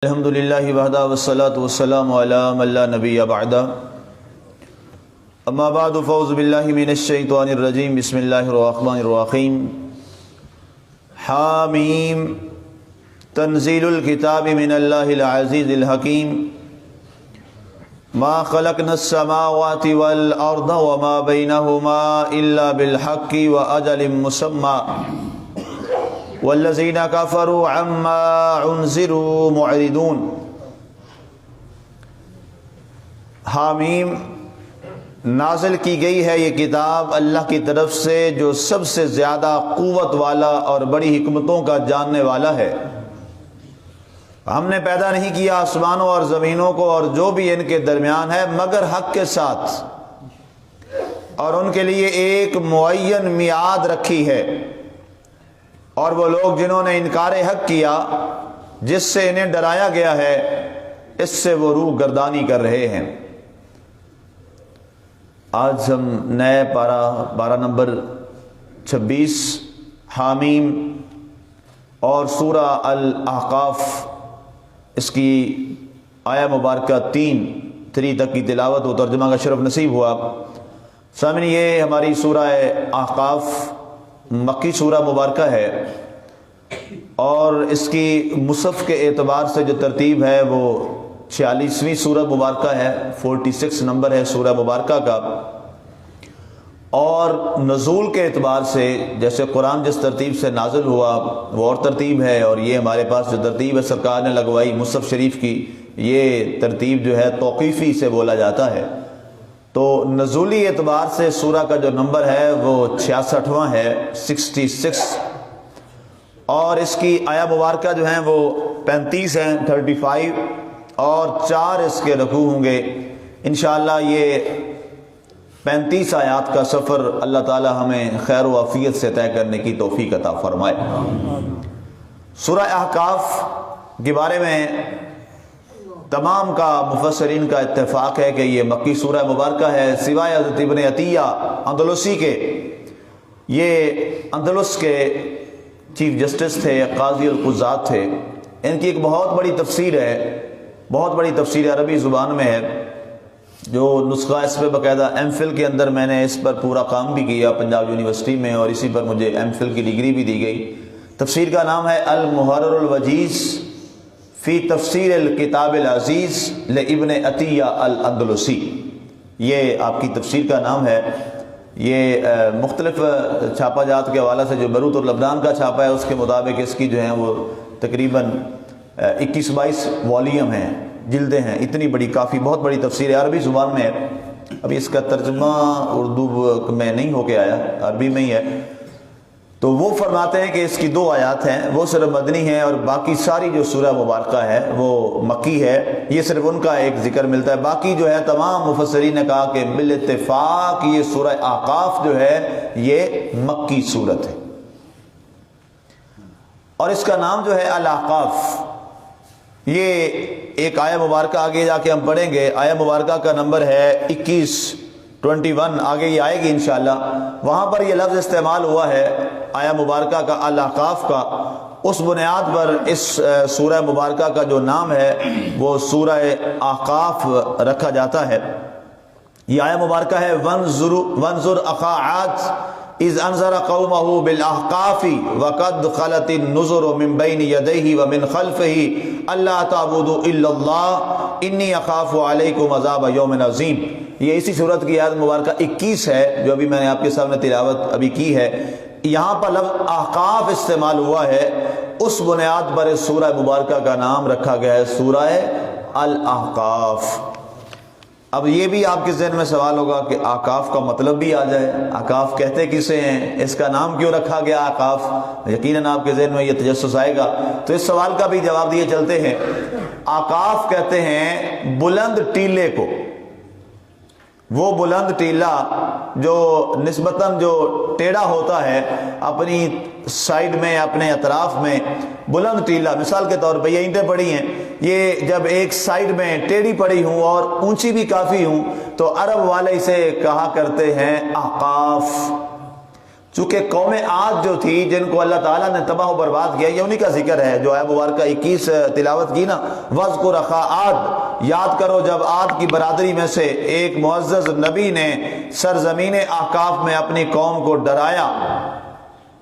الحمدللہ وحدہ والصلاة والسلام علی من لا نبی بعدہ اما بعد فاعوذ باللہ من الشیطان الرجیم بسم اللہ الرحمن الرحیم حامیم تنزیل الکتاب من اللہ العزیز الحکیم ما خلقنا السماوات والارض وما بینہما الا بالحق واجل مسمى والذین کفروا عما انذروا معرضون۔ حامیم نازل کی گئی ہے یہ کتاب اللہ کی طرف سے جو سب سے زیادہ قوت والا اور بڑی حکمتوں کا جاننے والا ہے۔ ہم نے پیدا نہیں کیا آسمانوں اور زمینوں کو اور جو بھی ان کے درمیان ہے مگر حق کے ساتھ، اور ان کے لیے ایک معین میعاد رکھی ہے، اور وہ لوگ جنہوں نے انکار حق کیا جس سے انہیں ڈرایا گیا ہے اس سے وہ روح گردانی کر رہے ہیں۔ آج ہم نئے پارہ نمبر 26 حامیم اور سورہ الاحقاف اس کی آیہ مبارکہ 3 تک کی تلاوت و ترجمہ کا شرف نصیب ہوا۔ سامعین، یہ ہماری سورہ احقاف مکی سورہ مبارکہ ہے، اور اس کی مصحف کے اعتبار سے جو ترتیب ہے وہ 46ویں سورہ مبارکہ ہے، 46 نمبر ہے سورہ مبارکہ کا، اور نزول کے اعتبار سے جیسے قرآن جس ترتیب سے نازل ہوا وہ اور ترتیب ہے، اور یہ ہمارے پاس جو ترتیب ہے سرکار نے لگوائی مصحف شریف کی، یہ ترتیب جو ہے توقیفی سے بولا جاتا ہے۔ تو نزولی اعتبار سے سورہ کا جو نمبر ہے وہ 66واں ہے، 66، اور اس کی آیہ مبارکہ جو ہیں وہ 35 ہیں، 35، اور 4 اس کے رکوع ہوں گے۔ انشاءاللہ یہ 35 آیات کا سفر اللہ تعالی ہمیں خیر و عافیت سے طے کرنے کی توفیق عطا فرمائے۔ سورہ احقاف کے بارے میں تمام کا مفسرین کا اتفاق ہے کہ یہ مکی سورہ مبارکہ ہے، سوائے حضرت ابن عطیہ اندلسی کے۔ یہ اندلس کے چیف جسٹس تھے، قاضی القضات تھے۔ ان کی ایک بہت بڑی تفسیر ہے، بہت بڑی تفسیر عربی زبان میں ہے، جو نسخہ اس پہ باقاعدہ ایم فل کے اندر میں نے اس پر پورا کام بھی کیا پنجاب یونیورسٹی میں، اور اسی پر مجھے ایم فل کی ڈگری بھی دی گئی۔ تفسیر کا نام ہے المحرر الوجیز فی تفسیر الکتاب العزیز لابن عطیہ الاندلسی، یہ آپ کی تفسیر کا نام ہے۔ یہ مختلف چھاپا جات کے حوالے سے جو بیروت اور لبنان کا چھاپا ہے اس کے مطابق اس کی جو ہیں وہ تقریباً 21-22 والیوم ہیں، جلدیں ہیں، اتنی بڑی کافی بہت بڑی تفسیر ہے، عربی زبان میں ہے۔ ابھی اس کا ترجمہ اردو میں نہیں ہو کے آیا، عربی میں ہی ہے۔ تو وہ فرماتے ہیں کہ اس کی 2 آیات ہیں، وہ صرف مدنی ہیں، اور باقی ساری جو سورہ مبارکہ ہے وہ مکی ہے، یہ صرف ان کا ایک ذکر ملتا ہے۔ باقی جو ہے تمام مفسرین نے کہا کہ بالاتفاق یہ سورہ احقاف جو ہے یہ مکی سورت ہے، اور اس کا نام جو ہے الاحقاف۔ یہ ایک آیہ مبارکہ آگے جا کے ہم پڑھیں گے، آیہ مبارکہ کا نمبر ہے 21 آگے یہ آئے گی انشاءاللہ۔ وہاں پر یہ لفظ استعمال ہوا ہے آیہ مبارکہ کا الاحقاف کا، اس بنیاد پر اس سورہ مبارکہ کا جو نام ہے وہ سورہ احقاف رکھا جاتا ہے۔ یہ آیہ مبارکہ ہے وانظر اخا عاد اذ انذر قومه بالاحقاف وقد خلت النذر من بين يديه ومن خلفه الا تعبدوا الا الله انی اخاف علیکم عذاب یوم عظیم۔ یہ اسی صورت کی آیت مبارکہ 21 ہے جو ابھی میں نے آپ کے سامنے تلاوت ابھی کی ہے۔ یہاں پر لفظ احقاف استعمال ہوا ہے، اس بنیاد پر اس سورہ مبارکہ کا نام رکھا گیا ہے سورہ الاحقاف۔ اب یہ بھی آپ کے ذہن میں سوال ہوگا کہ احقاف کا مطلب بھی آ جائے، احقاف کہتے کسے ہیں، اس کا نام کیوں رکھا گیا احقاف؟ یقیناً آپ کے ذہن میں یہ تجسس آئے گا، تو اس سوال کا بھی جواب دیے چلتے ہیں۔ احقاف کہتے ہیں بلند ٹیلے کو، وہ بلند ٹیلہ جو نسبتاً جو ٹیڑھا ہوتا ہے اپنی سائیڈ میں، اپنے اطراف میں بلند ٹیلہ، مثال کے طور پہ یہ اینٹیں پڑی ہیں، یہ جب ایک سائیڈ میں ٹیڑھی پڑی ہوں اور اونچی بھی کافی ہوں تو عرب والے اسے کہا کرتے ہیں احقاف۔ چونکہ قوم عاد جو تھی جن کو اللہ تعالیٰ نے تباہ و برباد کیا، یہ انہی کا ذکر ہے جو آیت مبارکہ 21 تلاوت کی نا، وَاذْكُرْ أَخَا عَادٍ، یاد کرو جب عاد کی برادری میں سے ایک معزز نبی نے سرزمین احقاف میں اپنی قوم کو ڈرایا۔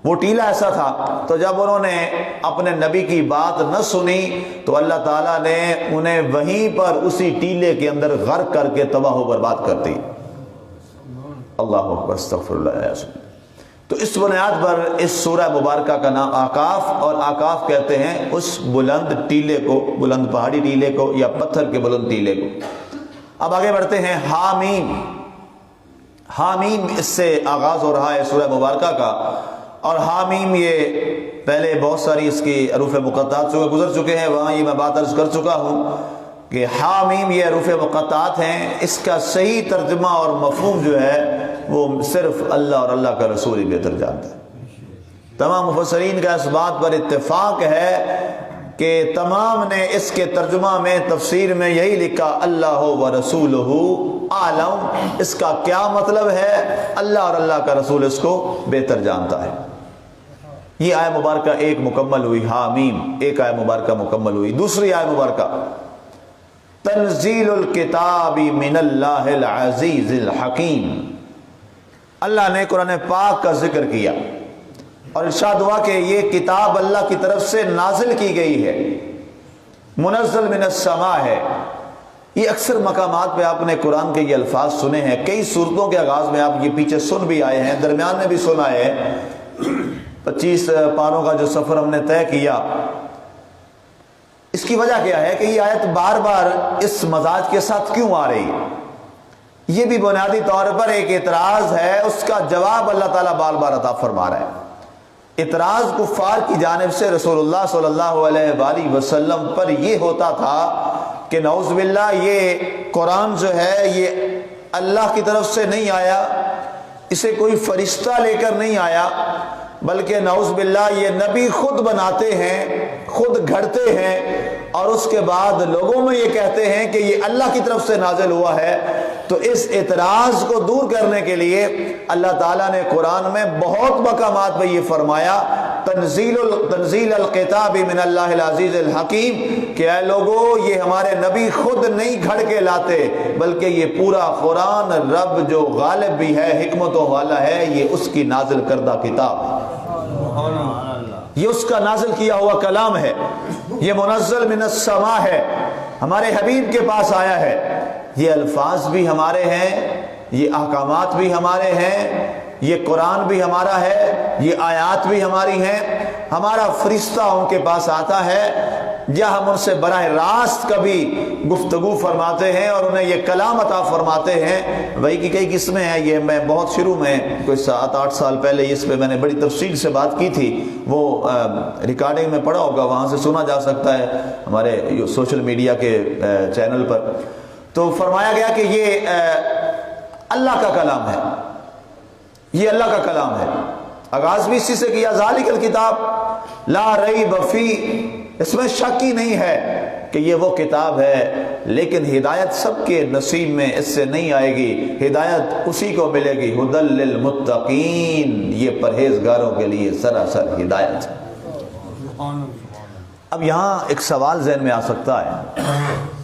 وہ ٹیلا ایسا تھا، تو جب انہوں نے اپنے نبی کی بات نہ سنی تو اللہ تعالیٰ نے انہیں وہیں پر اسی ٹیلے کے اندر غرق کر کے تباہ و برباد کر دی۔ اللہ اکبر، استغفر اللہ۔ تو اس بنیاد پر اس سورہ مبارکہ کا نام احقاف، اور احقاف کہتے ہیں اس بلند ٹیلے کو، بلند پہاڑی ٹیلے کو یا پتھر کے بلند ٹیلے کو۔ اب آگے بڑھتے ہیں۔ حامیم، حامیم اس سے آغاز ہو رہا ہے سورہ مبارکہ کا، اور حامیم یہ پہلے بہت ساری اس کی حروف مقطعات گزر چکے ہیں، وہاں یہ میں بات عرض کر چکا ہوں کہ حامیم یہ حروف مقطعات ہیں، اس کا صحیح ترجمہ اور مفہوم جو ہے وہ صرف اللہ اور اللہ کا رسول ہی بہتر جانتا ہے۔ تمام مفسرین کا اس بات پر اتفاق ہے کہ تمام نے اس کے ترجمہ میں، تفسیر میں یہی لکھا اللہ و رسولہ عالم۔ اس کا کیا مطلب ہے؟ اللہ اور اللہ کا رسول اس کو بہتر جانتا ہے۔ یہ آیت مبارکہ ایک مکمل ہوئی، حامیم ایک آیت مبارکہ مکمل ہوئی۔ دوسری آیت مبارکہ تنزیل الکتاب من اللہ العزیز الحکیم۔ اللہ نے قرآن پاک کا ذکر کیا اور ارشاد ہوا کہ یہ کتاب اللہ کی طرف سے نازل کی گئی ہے، منزل من السماء ہے۔ یہ اکثر مقامات پہ آپ نے قرآن کے یہ الفاظ سنے ہیں، کئی سورتوں کے آغاز میں آپ یہ پیچھے سن بھی آئے ہیں، درمیان میں بھی سنا ہے۔ 25 پاروں کا جو سفر ہم نے طے کیا، اس کی وجہ کیا ہے کہ یہ آیت بار بار اس مزاج کے ساتھ کیوں آ رہی ہے؟ یہ بھی بنیادی طور پر ایک اعتراض ہے، اس کا جواب اللہ تعالیٰ بار بار عطا فرما رہا ہے۔ اعتراض کفار کی جانب سے رسول اللہ صلی اللہ علیہ وآلہ وسلم پر یہ ہوتا تھا کہ نعوذ باللہ یہ قرآن جو ہے یہ اللہ کی طرف سے نہیں آیا، اسے کوئی فرشتہ لے کر نہیں آیا، بلکہ نعوذ باللہ یہ نبی خود بناتے ہیں، خود گھڑتے ہیں، اور اس کے بعد لوگوں میں یہ کہتے ہیں کہ یہ اللہ کی طرف سے نازل ہوا ہے۔ تو اس اعتراض کو دور کرنے کے لیے اللہ تعالیٰ نے قرآن میں بہت مقامات پہ یہ فرمایا تنزیل الکتاب من اللہ العزیز الحکیم، کہ اے لوگو یہ ہمارے نبی خود نہیں گھڑ کے لاتے، بلکہ یہ پورا قرآن رب جو غالب بھی ہے، حکمتوں والا ہے، یہ اس کی نازل کردہ کتاب ہے، یہ اس کا نازل کیا ہوا کلام ہے، یہ منزل من السماء ہے، ہمارے حبیب کے پاس آیا ہے۔ یہ الفاظ بھی ہمارے ہیں، یہ احکامات بھی ہمارے ہیں، یہ قرآن بھی ہمارا ہے، یہ آیات بھی ہماری ہیں، ہمارا فرشتہ ان کے پاس آتا ہے، یا ہم ان سے براہ راست کبھی گفتگو فرماتے ہیں اور انہیں یہ کلام عطا فرماتے ہیں۔ وہی کی کئی قسمیں ہیں، یہ میں بہت شروع میں کوئی 7-8 سال پہلے اس پہ میں نے بڑی تفصیل سے بات کی تھی، وہ ریکارڈنگ میں پڑا ہوگا، وہاں سے سنا جا سکتا ہے ہمارے سوشل میڈیا کے چینل پر۔ تو فرمایا گیا کہ یہ اللہ کا کلام ہے، یہ اللہ کا کلام ہے۔ آغاز بھی اسی سے کیا، ذالک الکتاب لا ریب فی، اس میں شک ہی نہیں ہے کہ یہ وہ کتاب ہے، لیکن ہدایت سب کے نصیب میں اس سے نہیں آئے گی، ہدایت اسی کو ملے گی، ھدی للمتقین، یہ پرہیزگاروں کے لیے سراسر ہدایت۔ اب یہاں ایک سوال ذہن میں آ سکتا ہے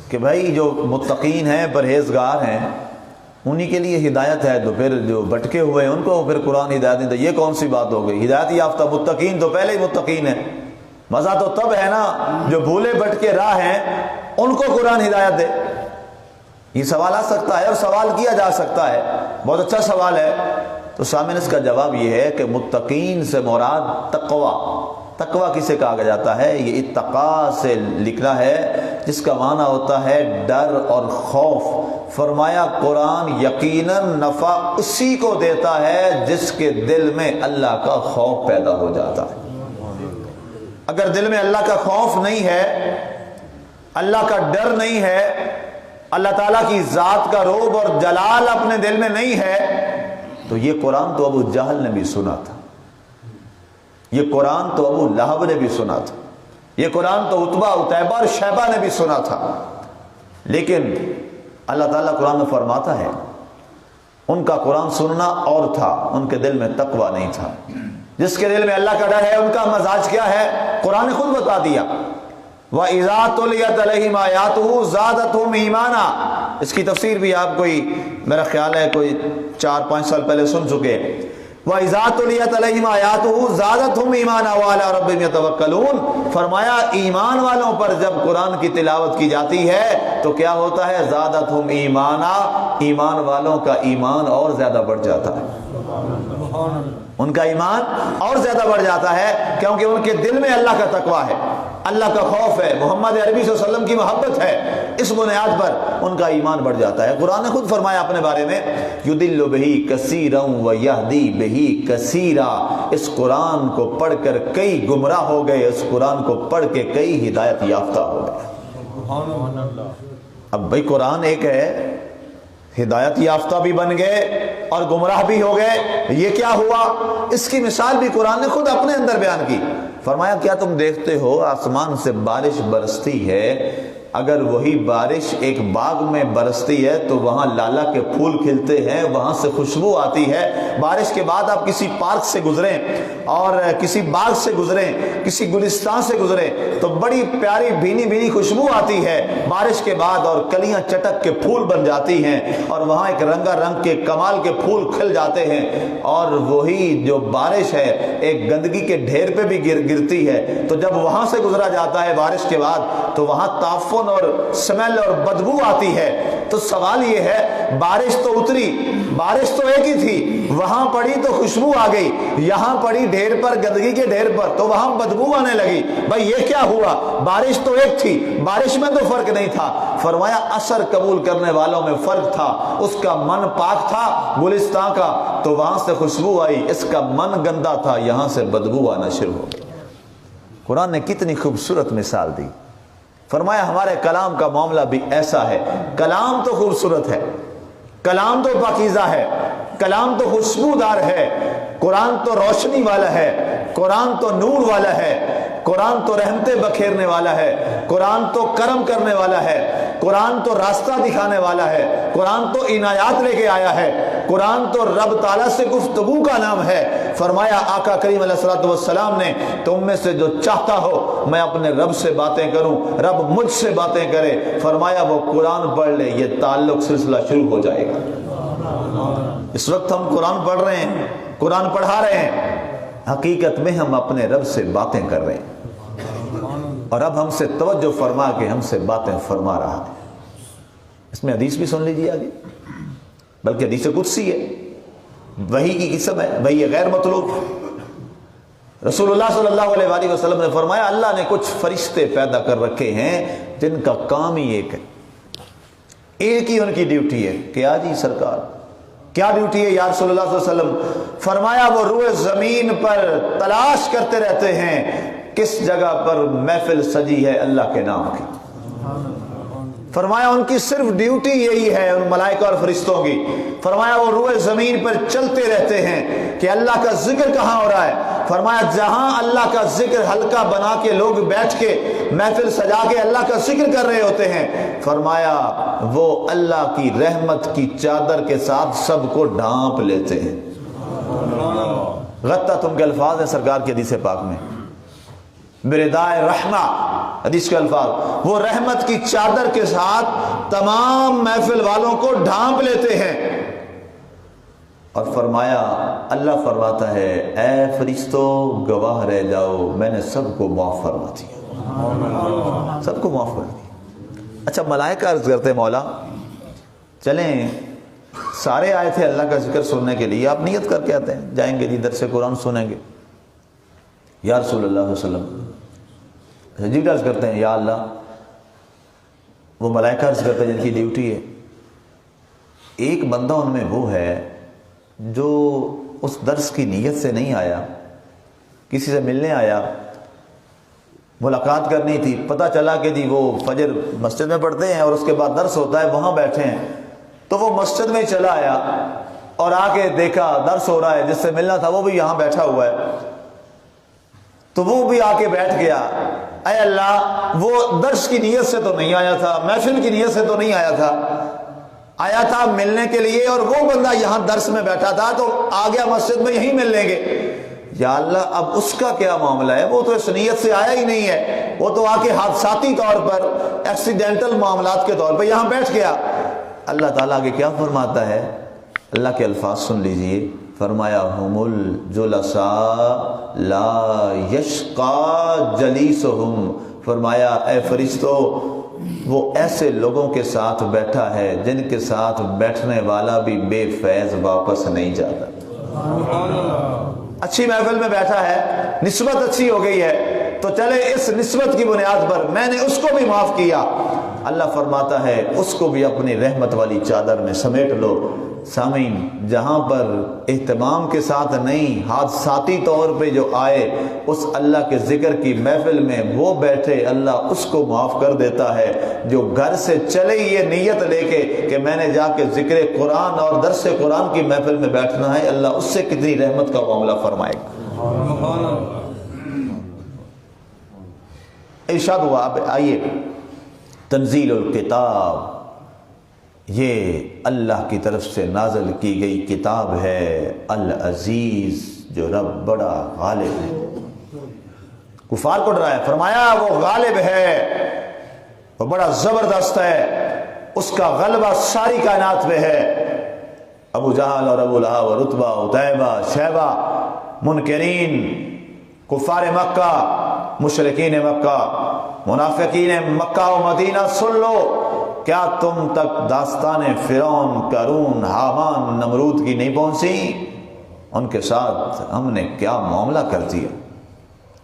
کہ بھائی جو متقین ہیں، پرہیزگار ہیں، انہی کے لیے ہدایت ہے، تو پھر جو بھٹکے ہوئے ہیں ان کو پھر قرآن ہدایت نہیں، تو یہ کون سی بات ہو گئی؟ ہدایت یافتہ متقین تو پہلے ہی متقین ہیں، مزہ تو تب ہے نا جو بھولے بھٹکے راہ ہیں ان کو قرآن ہدایت دے۔ یہ سوال آ سکتا ہے اور سوال کیا جا سکتا ہے، بہت اچھا سوال ہے۔ تو سامنے اس کا جواب یہ ہے کہ متقین سے مراد تقوی، تقوی کسے کہا جاتا ہے؟ یہ اتقا سے لکھنا ہے، جس کا معنی ہوتا ہے ڈر اور خوف۔ فرمایا قرآن یقیناً نفع اسی کو دیتا ہے جس کے دل میں اللہ کا خوف پیدا ہو جاتا ہے۔ اگر دل میں اللہ کا خوف نہیں ہے، اللہ کا ڈر نہیں ہے، اللہ تعالیٰ کی ذات کا رعب اور جلال اپنے دل میں نہیں ہے، تو یہ قرآن تو ابو جہل نے بھی سنا تھا، یہ قرآن تو ابو لہب نے بھی سنا تھا، یہ قرآن تو عتبہ، عتیبہ اور شیبہ نے بھی سنا تھا۔ لیکن اللہ تعالیٰ قرآن میں فرماتا ہے ان کا قرآن سننا اور تھا، ان کے دل میں تقوی نہیں تھا۔ جس کے دل میں اللہ کا ڈر ہے ان کا مزاج کیا ہے؟ قرآن نے خود بتا دیا، وَإِذَا تُلِيَتْ عَلَيْهِمْ آيَاتُهُ زَادَتْهُمْ ایمانا۔ اس کی تفسیر بھی آپ کوئی میرا خیال ہے کوئی 4-5 سال پہلے سن چکے۔ وَإِذَا تُلِيَتْ عَلَيْهِمْ آيَاتُهُ زَادَتْهُمْ ایمانا وَعَلَىٰ رَبِّهِمْ يَتَوَکَّلُونَ۔ فرمایا ایمان والوں پر جب قرآن کی تلاوت کی جاتی ہے تو کیا ہوتا ہے؟ زادتہم ایمانا، ایمان والوں کا ایمان اور زیادہ بڑھ جاتا ہے، ان کا ایمان اور زیادہ بڑھ جاتا ہے، کیونکہ ان کے دل میں اللہ کا تقویٰ ہے، اللہ کا خوف ہے، محمد عربی صلی اللہ علیہ وسلم کی محبت ہے، اس بنیاد پر ان کا ایمان بڑھ جاتا ہے۔ قرآن نے خود فرمایا اپنے بارے میں، یضل بہ کثیرا ویہدی بہ کثیرا، اس قرآن کو پڑھ کر کئی گمراہ ہو گئے، اس قرآن کو پڑھ کے کئی ہدایت یافتہ ہو گئے۔ اب بھائی قرآن ایک ہے، ہدایت یافتہ بھی بن گئے اور گمراہ بھی ہو گئے، یہ کیا ہوا؟ اس کی مثال بھی قرآن نے خود اپنے اندر بیان کی۔ فرمایا کیا تم دیکھتے ہو آسمان سے بارش برستی ہے، اگر وہی بارش ایک باغ میں برستی ہے تو وہاں لالا کے پھول کھلتے ہیں، وہاں سے خوشبو آتی ہے۔ بارش کے بعد آپ کسی پارک سے گزریں اور کسی باغ سے گزریں، کسی گلستان سے گزریں تو بڑی پیاری بھینی بھینی خوشبو آتی ہے بارش کے بعد، اور کلیاں چٹک کے پھول بن جاتی ہیں اور وہاں ایک رنگا رنگ کے کمال کے پھول کھل جاتے ہیں۔ اور وہی جو بارش ہے ایک گندگی کے ڈھیر پہ بھی گرتی ہے، تو جب وہاں سے گزرا جاتا ہے بارش کے بعد تو وہاں تعفن اور سمیل اور بدبو آتی ہے۔ تو سوال یہ ہے، بارش تو اتری، بارش تو ایک ہی تھی، وہاں پڑی تو خوشبو آ گئی، یہاں پڑی ڈھیر پر، گندگی کے ڈھیر پر، تو وہاں بدبو آنے لگی۔ بھائی یہ کیا ہوا؟ بارش تو ایک تھی، بارش میں تو فرق نہیں تھا۔ فرمایا اثر قبول کرنے والوں میں فرق تھا، اس کا من پاک تھا گلستان کا تو وہاں سے خوشبو آئی، اس کا من گندا تھا، یہاں سے بدبو آنا شروع ہو گئی۔ قرآن نے کتنی خوبصورت مثال دی۔ فرمایا ہمارے کلام کا معاملہ بھی ایسا ہے، کلام تو خوبصورت ہے، کلام تو پاکیزہ ہے، کلام تو خوشبودار ہے، قرآن تو روشنی والا ہے، قرآن تو نور والا ہے، قرآن تو رحمتیں بکھیرنے والا ہے، قرآن تو کرم کرنے والا ہے، قرآن تو راستہ دکھانے والا ہے، قرآن تو عنایات لے کے آیا ہے، قرآن تو رب تعالیٰ سے گفتگو کا نام ہے۔ فرمایا آقا کریم علیہ الصلوۃ والسلام نے، تم میں سے جو چاہتا ہو میں اپنے رب سے باتیں کروں، رب مجھ سے باتیں کرے، فرمایا وہ قرآن پڑھ لے، یہ تعلق سلسلہ شروع ہو جائے گا۔ اس وقت ہم قرآن پڑھ رہے ہیں، قرآن پڑھا رہے ہیں، حقیقت میں ہم اپنے رب سے باتیں کر رہے ہیں، اور اب ہم سے توجہ فرما کے ہم سے باتیں فرما رہا ہے۔ اس میں حدیث بھی سن لیجیے آگے، بلکہ حدیث قدسی ہے، وحی کی قسم ہے، وحی غیر مطلوب۔ رسول اللہ صلی اللہ علیہ وآلہ وسلم نے فرمایا اللہ نے کچھ فرشتے پیدا کر رکھے ہیں جن کا کام ہی ایک ہے، ایک ہی ان کی ڈیوٹی ہے۔ کیا جی سرکار، کیا ڈیوٹی ہے یا رسول اللہ صلی اللہ علیہ وسلم؟ فرمایا وہ روئے زمین پر تلاش کرتے رہتے ہیں کس جگہ پر محفل سجی ہے اللہ کے نام کی۔ فرمایا ان کی صرف ڈیوٹی یہی ہے، ان ملائکہ اور فرشتوں کی۔ فرمایا وہ روئے زمین پر چلتے رہتے ہیں کہ اللہ کا ذکر کہاں ہو رہا ہے۔ فرمایا جہاں اللہ کا ذکر ہلکا بنا کے لوگ بیٹھ کے محفل سجا کے اللہ کا ذکر کر رہے ہوتے ہیں، فرمایا وہ اللہ کی رحمت کی چادر کے ساتھ سب کو ڈھانپ لیتے ہیں۔ غطت ان کے الفاظ ہیں سرکار کی حدیث پاک میں، بردائے رحمہ حدیث کے الفاظ، وہ رحمت کی چادر کے ساتھ تمام محفل والوں کو ڈھانپ لیتے ہیں۔ اور فرمایا اللہ فرماتا ہے اے فرشتوں گواہ رہ جاؤ، میں نے سب کو معاف فرما دیا، سب کو معاف کر دیا۔ اچھا ملائکہ عرض کرتے مولا چلیں سارے آئے تھے اللہ کا ذکر سننے کے لیے، آپ نیت کر کے آتے ہیں جائیں گے جی درس قرآن سنیں گے، یا رسول اللہ صلی اللہ علیہ وسلم عجیب عرض کرتے ہیں یا اللہ، وہ ملائکہ عرض کرتے ہیں جن کی ڈیوٹی ہے، ایک بندہ ان میں وہ ہے جو اس درس کی نیت سے نہیں آیا، کسی سے ملنے آیا، ملاقات کرنی تھی، پتہ چلا کہ جی وہ فجر مسجد میں پڑھتے ہیں اور اس کے بعد درس ہوتا ہے وہاں بیٹھے ہیں، تو وہ مسجد میں چلا آیا اور آ کے دیکھا درس ہو رہا ہے، جس سے ملنا تھا وہ بھی یہاں بیٹھا ہوا ہے، تو وہ بھی آ کے بیٹھ گیا۔ اے اللہ وہ درس کی نیت سے تو نہیں آیا تھا، محفل کی نیت سے تو نہیں آیا تھا، آیا تھا ملنے کے لیے اور وہ بندہ یہاں درس میں بیٹھا تھا تو آ گیا مسجد میں یہیں مل لیں گے. یا اللہ اب اس کا کیا معاملہ ہے؟ وہ تو اس نیت سے آیا ہی نہیں ہے, وہ تو آ کے حادثاتی طور پر ایکسیڈنٹل معاملات کے طور پر یہاں بیٹھ گیا. اللہ تعالیٰ آگے کیا فرماتا ہے؟ اللہ کے الفاظ سن لیجئے. فرمایا ہم الجلساء لا یشقا جلیسہم. فرمایا اے فرشتو وہ ایسے لوگوں کے ساتھ بیٹھا ہے جن کے ساتھ بیٹھنے والا بھی بے فیض واپس نہیں جاتا. اچھی محفل میں بیٹھا ہے, نسبت اچھی ہو گئی ہے تو چلے اس نسبت کی بنیاد پر میں نے اس کو بھی معاف کیا. اللہ فرماتا ہے اس کو بھی اپنی رحمت والی چادر میں سمیٹ لو. سامعین, جہاں پر اہتمام کے ساتھ نہیں حادثاتی طور پہ جو آئے اس اللہ کے ذکر کی محفل میں وہ بیٹھے, اللہ اس کو معاف کر دیتا ہے. جو گھر سے چلے یہ نیت لے کے کہ میں نے جا کے ذکر قرآن اور درس قرآن کی محفل میں بیٹھنا ہے, اللہ اس سے کتنی رحمت کا معاملہ فرمائے گا. ارشاد ہوا. اب آئیے, تنزیل الکتاب یہ اللہ کی طرف سے نازل کی گئی کتاب ہے. العزیز جو رب بڑا غالب ہے. کفار کو ڈرایا, فرمایا وہ غالب ہے, وہ بڑا زبردست ہے, اس کا غلبہ ساری کائنات پہ ہے. ابو جہل اور ابو لہب اور عتبہ عتیبہ شیبہ منکرین کفار مکہ مشرکین مکہ منافقین مکہ و مدینہ سن لو, کیا تم تک داستان فرعون قارون حامان نمرود کی نہیں پہنچی؟ ان کے ساتھ ہم نے کیا معاملہ کر دیا.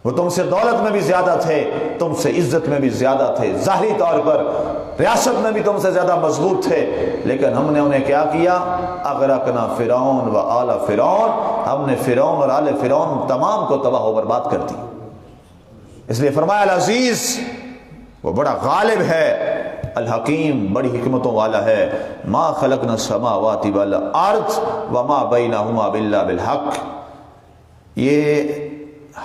وہ تم سے دولت میں بھی زیادہ تھے, تم سے عزت میں بھی زیادہ تھے, ظاہری طور پر ریاست میں بھی تم سے زیادہ مضبوط تھے, لیکن ہم نے انہیں کیا کیا؟ اغرقنا فرعون و آل فرعون, ہم نے فرعون اور آل فرعون تمام کو تباہ و برباد کر دی. اس لیے فرمایا العزیز وہ بڑا غالب ہے, الحکیم بڑی حکمتوں والا ہے. ما خلقنا السماوات والارض وما بینہما الا بالحق. یہ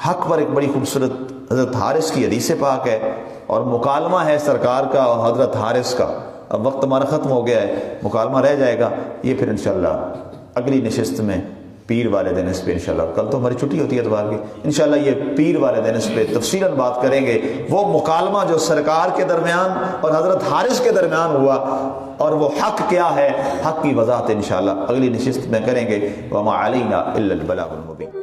حق پر ایک بڑی خوبصورت حضرت حارث کی حدیث پاک ہے اور مکالمہ ہے سرکار کا اور حضرت حارث کا. اب وقت ہمارا ختم ہو گیا ہے, مکالمہ رہ جائے گا, یہ پھر انشاءاللہ اگلی نشست میں پیر والے دن اس پہ انشاءاللہ, کل تو ہماری چھٹی ہوتی ہے اتوار کی, انشاءاللہ یہ پیر والے دن اس پہ تفصیلاً بات کریں گے. وہ مکالمہ جو سرکار کے درمیان اور حضرت حارث کے درمیان ہوا اور وہ حق کیا ہے, حق کی وضاحت انشاءاللہ اگلی نشست میں کریں گے. وما علینا الا البلاغ المبین.